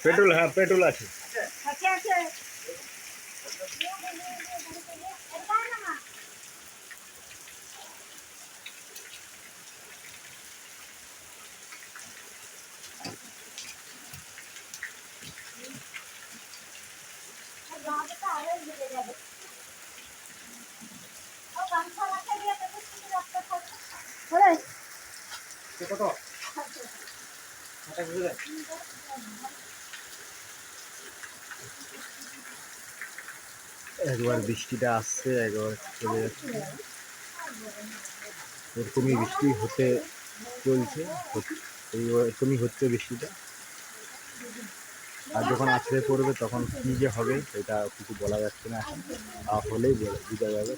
Petrol, হ্যাঁ petrol আছে। একবার বৃষ্টিটা আসছে, একবার চলে যাচ্ছে, এরকমই বৃষ্টি হতে চলছে, এরকমই হচ্ছে বৃষ্টিটা। আর যখন আছড়ে পড়বে তখন কী যে হবে সেটা কিছু বলা যাচ্ছে না, এখন হলেই বোঝা যাবে।